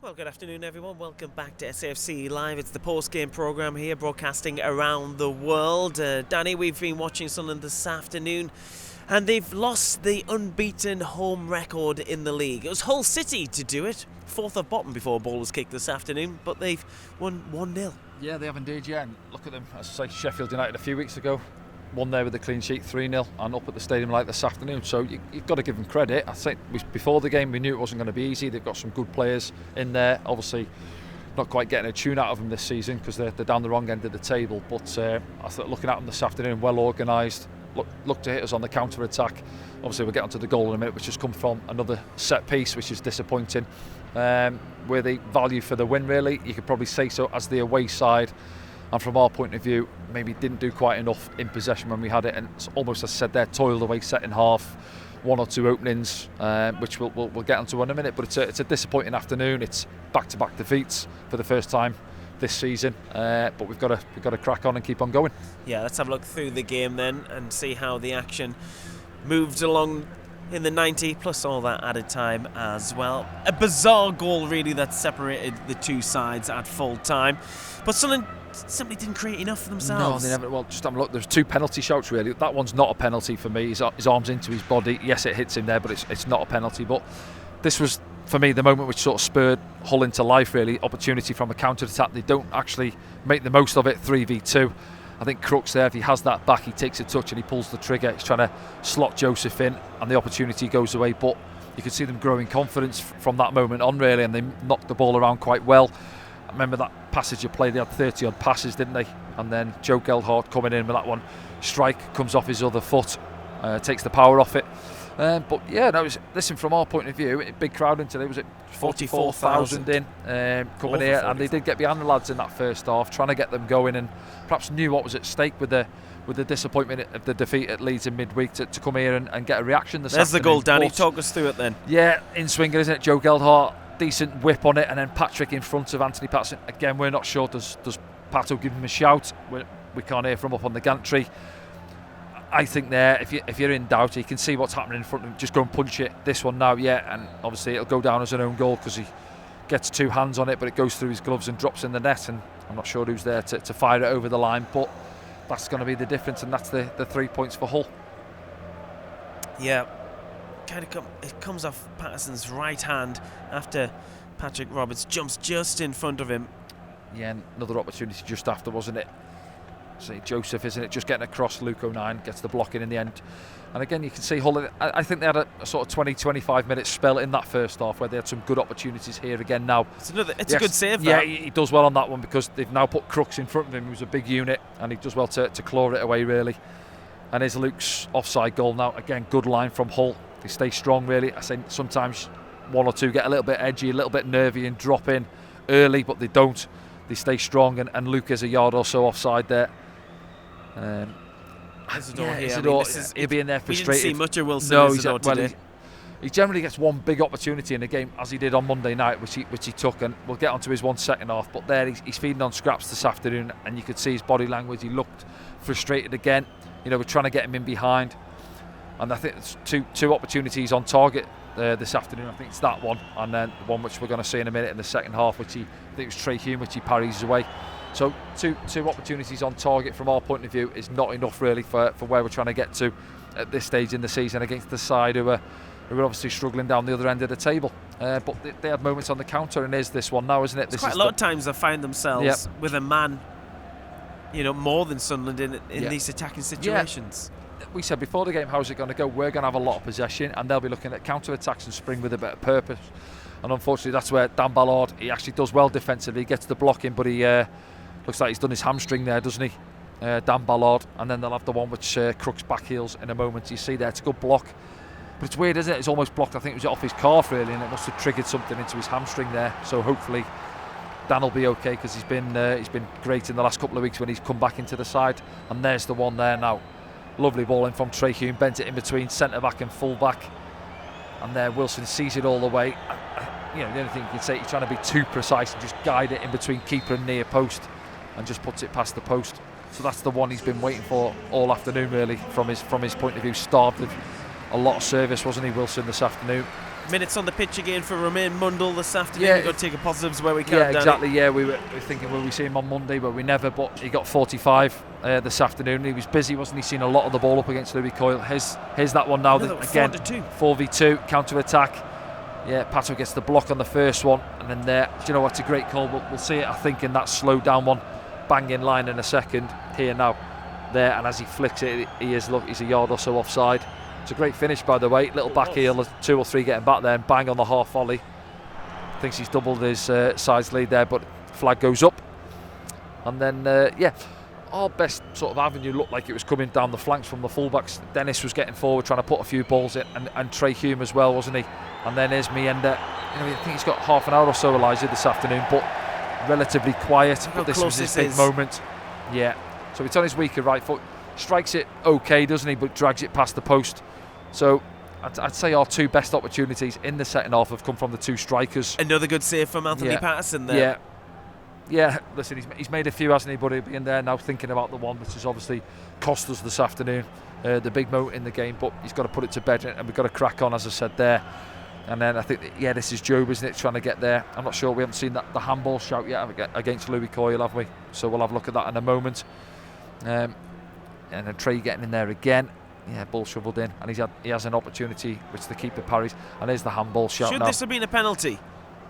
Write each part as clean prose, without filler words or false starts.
Well, good afternoon, everyone. Welcome back to SAFC Live. It's the post-game programme here, broadcasting around the world. Danny, we've been watching Sunderland this afternoon, and they've lost the unbeaten home record in the league. It was Hull City to do it, fourth of bottom before a ball was kicked this afternoon, but they've won 1-0. Yeah, they have indeed, yeah. And look at them, as I say, Sheffield United a few weeks ago, won there with a clean sheet, 3-0, and up at the stadium like this afternoon. So you've got to give them credit. I think before the game we knew it wasn't going to be easy. They've got some good players in there. Obviously not quite getting a tune out of them this season because they're down the wrong end of the table. But I thought looking at them this afternoon, well organised, look to hit us on the counter-attack. Obviously we'll get onto the goal in a minute, which has come from another set piece, which is disappointing. Where the value for the win, really, you could probably say so, as the away side. And from our point of view, maybe didn't do quite enough in possession when we had it, and it's almost, as I said there, toiled away second half, one or two openings, which we'll get onto in a minute. But it's a disappointing afternoon. It's back-to-back defeats for the first time this season, but we've got to crack on and keep on going. Yeah, let's have a look through the game then and see how the action moved along in the 90, plus all that added time as well. A bizarre goal, really, that separated the two sides at full time, but Sunderland simply didn't create enough for themselves. No, they never. Well, just have a look. There's two penalty shouts, really. That one's not a penalty for me. His arm's into his body. Yes, it hits him there, but it's not a penalty. But this was, for me, the moment which sort of spurred Hull into life, really. Opportunity from a counter-attack. They don't actually make the most of it, 3v2. I think Crooks there, if he has that back, he takes a touch and he pulls the trigger. He's trying to slot Joseph in, and the opportunity goes away. But you can see them growing confidence from that moment on, really, and they knocked the ball around quite well. I remember that passage of play, they had 30 odd passes, didn't they? And then Joe Gelhardt coming in with that one strike, comes off his other foot, takes the power off it. But yeah, listen, from our point of view, a big crowd in today. Was it 44,000 in coming here? And they did get behind the lads in that first half, trying to get them going, and perhaps knew what was at stake with the disappointment of the defeat at Leeds in midweek to come here and get a reaction this There's afternoon. the goal, Danny. But, talk us through it then. Yeah, in swinger, isn't it? Joe Gelhardt, decent whip on it, and then Patrick in front of Anthony Patterson. Again, we're not sure. Does Pato give him a shout? We can't hear from up on the gantry. I think there, if you're in doubt, you can see what's happening in front of him. Just go and punch it. This one now, yeah, and obviously it'll go down as an own goal because he gets two hands on it, but it goes through his gloves and drops in the net, and I'm not sure who's there to fire it over the line, but that's going to be the difference, and that's the 3 points for Hull. Yeah, it comes off Patterson's right hand after Patrick Roberts jumps just in front of him. Yeah, another opportunity just after, wasn't it? See Joseph, isn't it? Just getting across. Luke O'Nien gets the block in the end. And again, you can see Hull, I think they had a sort of 20-25 minute spell in that first half where they had some good opportunities here again now. It's a good save, yeah, that. he does well on that one because they've now put Crooks in front of him, who's a big unit, and he does well to claw it away, really. And here's Luke's offside goal now. Again, good line from Hull. They stay strong, really. I think sometimes one or two get a little bit edgy, a little bit nervy and drop in early, but they don't. They stay strong, and Luke is a yard or so offside there. Isidore, he'll be in there frustrated. We didn't see much of Wilson Isidore today. He generally gets one big opportunity in the game, as he did on Monday night, which he took, and we'll get onto his one second half. But there, he's feeding on scraps this afternoon, and you could see his body language. He looked frustrated again. You know, we're trying to get him in behind, and I think it's two opportunities on target this afternoon. I think it's that one, and then the one which we're going to see in a minute in the second half, which I think it was Trey Hume, which he parries away. So two opportunities on target from our point of view is not enough, really, for where we're trying to get to at this stage in the season against the side who are obviously struggling down the other end of the table. But they had moments on the counter, and there's this one now, isn't it? There's quite a lot of times they find themselves with a man, more than Sunderland in these attacking situations. Yeah. We said before the game, how's it going to go? We're going to have a lot of possession, and they'll be looking at counter-attacks and spring with a bit of purpose. And unfortunately, that's where Dan Ballard, he actually does well defensively. He gets the blocking, but he looks like he's done his hamstring there, doesn't he? Dan Ballard. And then they'll have the one which Crooks back heels in a moment. You see there, it's a good block. But it's weird, isn't it? It's almost blocked. I think it was off his calf, really, and it must have triggered something into his hamstring there. So hopefully Dan will be okay, because he's been great in the last couple of weeks when he's come back into the side. And there's the one there now. Lovely ball in from Trey Hume, bent it in between centre-back and full-back. And there Wilson sees it all the way. The only thing you can say, he's trying to be too precise and just guide it in between keeper and near post, and just puts it past the post. So that's the one he's been waiting for all afternoon, really, from his point of view. Starved of a lot of service, wasn't he, Wilson, this afternoon? Minutes on the pitch again for Romain Mundle this afternoon. Yeah, We've got to take the positives where we can. Yeah, Danny. exactly. Yeah, we were thinking, will we see him on Monday? But we never. But he got 45 this afternoon. He was busy, wasn't he? Seen a lot of the ball up against Louis Coyle. Here's that one now. Again, 4v2 counter attack. Yeah, Pato gets the block on the first one, and then there. Do you know what's a great call? But we'll see it, I think, in that slowed down one, bang in line in a second. Here now, there, and as he flicks it, he's a yard or so offside. It's a great finish, by the way. Little back heel, 2 or 3 getting back there, and bang on the half volley. Thinks he's doubled his sides lead there, but flag goes up. And then, our best sort of avenue looked like it was coming down the flanks from the fullbacks. Dennis was getting forward, trying to put a few balls in, and Trey Hume as well, wasn't he? And then there's Mienda. I think he's got half an hour or so, Elijah, this afternoon, but relatively quiet. But this was his big moment. Yeah. So it's on his weaker right foot. Strikes it okay, doesn't he? But drags it past the post. So I'd say our 2 best opportunities in the second half have come from the 2 strikers. Another good save from Anthony Patterson there. Yeah. Listen, he's made a few, hasn't he? But he'll be in there now thinking about the one which has obviously cost us this afternoon, the big moment in the game. But he's got to put it to bed, and we've got to crack on, as I said there. And then I think, this is Job, isn't it, trying to get there. I'm not sure, we haven't seen the handball shout yet against Louis Coyle, have we? So we'll have a look at that in a moment. And then Trey getting in there again. Yeah, ball shoveled in, and he has an opportunity which the keeper parries. And there's the handball shout. Should this have been a penalty?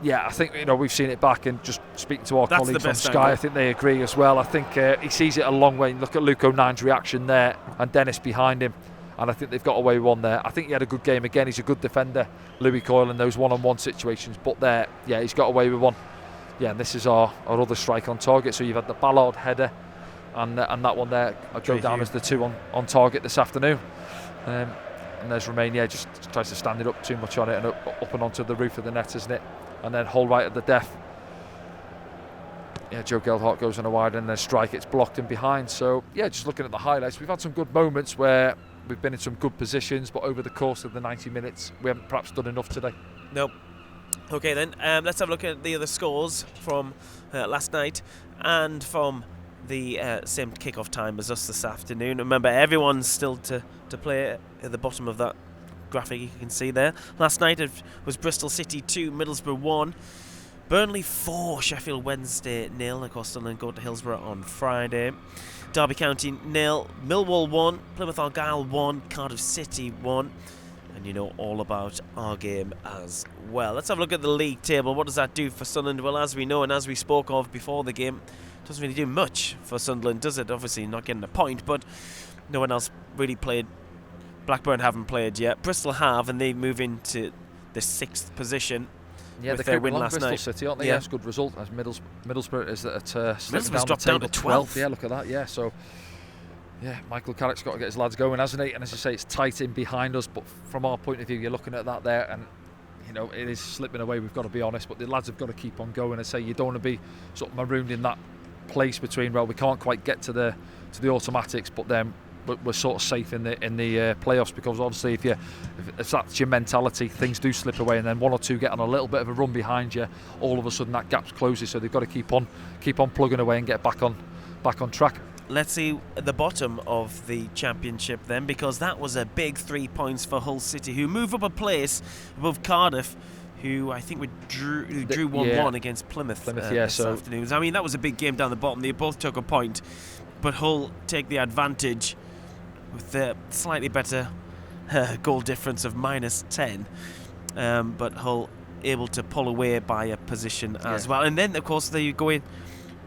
Yeah, I think we've seen it back, and just speaking to our colleagues on Sky, I think they agree as well. I think he sees it a long way. Look at Luke O'Nine's reaction there, and Dennis behind him, and I think they've got away with one there. I think he had a good game again. He's a good defender, Louis Coyle, in those one-on-one situations. But there, he's got away with one. Yeah, and this is our other strike on target. So you've had the Ballard header, and that one there go down as the 2 on target this afternoon. And there's Romain, just tries to stand it up too much on it, and up and onto the roof of the net, isn't it? And then Hull right at the death. Yeah, Joe Gelhardt goes on a wide, and then strike, it's blocked in behind. So just looking at the highlights, we've had some good moments where we've been in some good positions, but over the course of the 90 minutes, we haven't perhaps done enough today. Nope. Okay then, let's have a look at the other scores from last night and from the same kick-off time as us this afternoon. Remember, everyone's still to play at the bottom of that graphic you can see there. Last night it was Bristol City 2, Middlesbrough 1, Burnley 4, Sheffield Wednesday 0. Of course, Sunderland go to Hillsborough on Friday. Derby County 0, Millwall 1, Plymouth Argyle 1, Cardiff City 1. And you know all about our game as well. Let's have a look at the league table. What does that do for Sunderland? Well, as we know and as we spoke of before the game, it doesn't really do much for Sunderland, does it? Obviously not getting a point, but no one else really played. Blackburn haven't played yet. Bristol have, and they move into the 6th position. Yeah, with they their win along last Bristol night. City, aren't they? Yes, good result. As Middlesbrough is at Middlesbrough's dropped down to 12th. Yeah, look at that. Yeah, so Michael Carrick's got to get his lads going, hasn't he? And as you say, it's tight in behind us, but from our point of view, you're looking at that there, and it is slipping away. We've got to be honest, but the lads have got to keep on going. And say you don't want to be sort of marooned in that place between, well, we can't quite get to the automatics, but then we're sort of safe in the playoffs, because obviously if that's your mentality, things do slip away, and then 1 or 2 get on a little bit of a run behind you, all of a sudden that gap closes. So they've got to keep on plugging away and get back on track. Let's see at the bottom of the championship then, because that was a big 3 points for Hull City, who move up a place above Cardiff, who I think drew 1-1 against Plymouth this afternoon. I mean, that was a big game down the bottom. They both took a point, but Hull take the advantage with the slightly better goal difference of -10. But Hull able to pull away by a position as well. And then, of course, they go in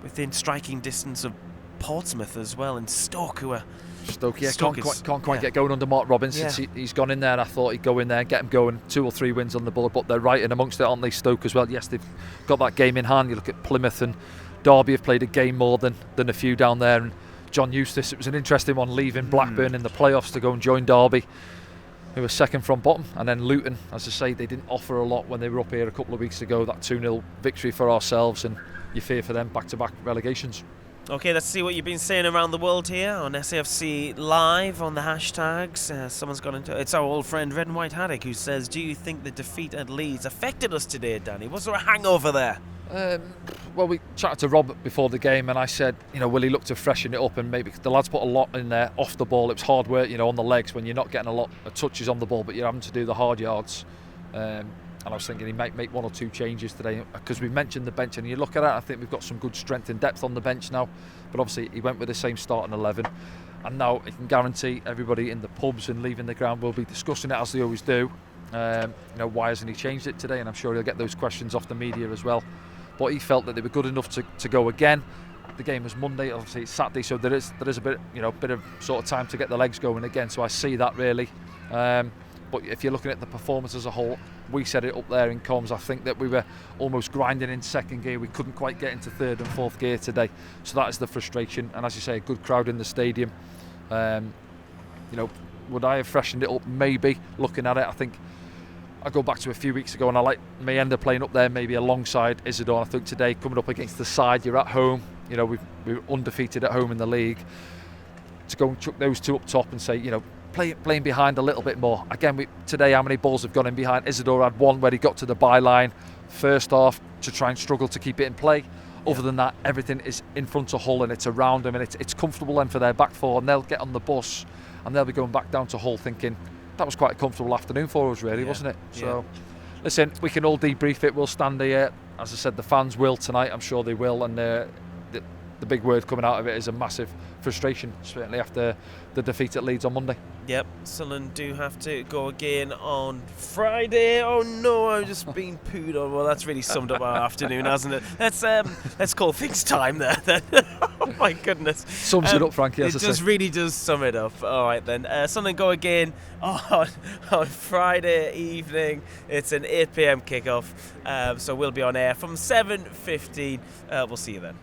within striking distance of Portsmouth as well, and Stoke, who are... Stoke can't quite get going under Mark Robbins since he's gone in there, and I thought he'd go in there and get him going. 2 or 3 wins on the board, but they're right in amongst it, aren't they, Stoke as well? Yes, they've got that game in hand. You look at Plymouth and Derby have played a game more than a few down there, and John Eustace, it was an interesting one, leaving Blackburn in the playoffs to go and join Derby, who were second from bottom. And then Luton, as I say, they didn't offer a lot when they were up here a couple of weeks ago. That 2-0 victory for ourselves, and you fear for them back-to-back relegations. Okay, let's see what you've been saying around the world here on SAFC Live on the hashtags. Someone's got into it's our old friend Red and White Haddock, who says, do you think the defeat at Leeds affected us today, Danny? Was there a hangover there? Well, we chatted to Rob before the game, and I said, will he look to freshen it up? And maybe the lads put a lot in there off the ball. It was hard work, on the legs when you're not getting a lot of touches on the ball, but you're having to do the hard yards. I was thinking he might make 1 or 2 changes today, because we mentioned the bench, and you look at it, I think we've got some good strength and depth on the bench now. But obviously he went with the same starting 11, and now he can guarantee everybody in the pubs and leaving the ground will be discussing it, as they always do. Why hasn't he changed it today? And I'm sure he'll get those questions off the media as well. But he felt that they were good enough to go again. The game was Monday, obviously it's Saturday, so there is a bit of sort of time to get the legs going again. So I see that really. But if you're looking at the performance as a whole, we said it up there in comms. I think that we were almost grinding in second gear. We couldn't quite get into third and fourth gear today. So that is the frustration. And as you say, a good crowd in the stadium. Would I have freshened it up? Maybe. Looking at it, I think I go back to a few weeks ago, and I like Mayenda playing up there, maybe alongside Isidore. I think today, coming up against the side, you're at home. We're undefeated at home in the league. To go and chuck those two up top and say, playing behind a little bit more. Again, today, how many balls have gone in behind? Isidore had one where he got to the byline first half to try and struggle to keep it in play. Other than that, everything is in front of Hull and it's around them, and it's comfortable then for their back four, and they'll get on the bus and they'll be going back down to Hull thinking that was quite a comfortable afternoon for us, really, wasn't it? So, listen, we can all debrief it. We'll stand here. As I said, the fans will tonight. I'm sure they will, and the big word coming out of it is a massive frustration, certainly after the defeat at Leeds on Monday. Yep, Sunderland do have to go again on Friday. Oh no, I'm just being pooed on. Well, that's really summed up our afternoon, hasn't it? Let's call things time there then. Oh my goodness. Sums it up, Frankie, as I say. It just really does sum it up. All right then, Sunderland go again on Friday evening. It's an 8 p.m. kickoff, so we'll be on air from 7:15. We'll see you then.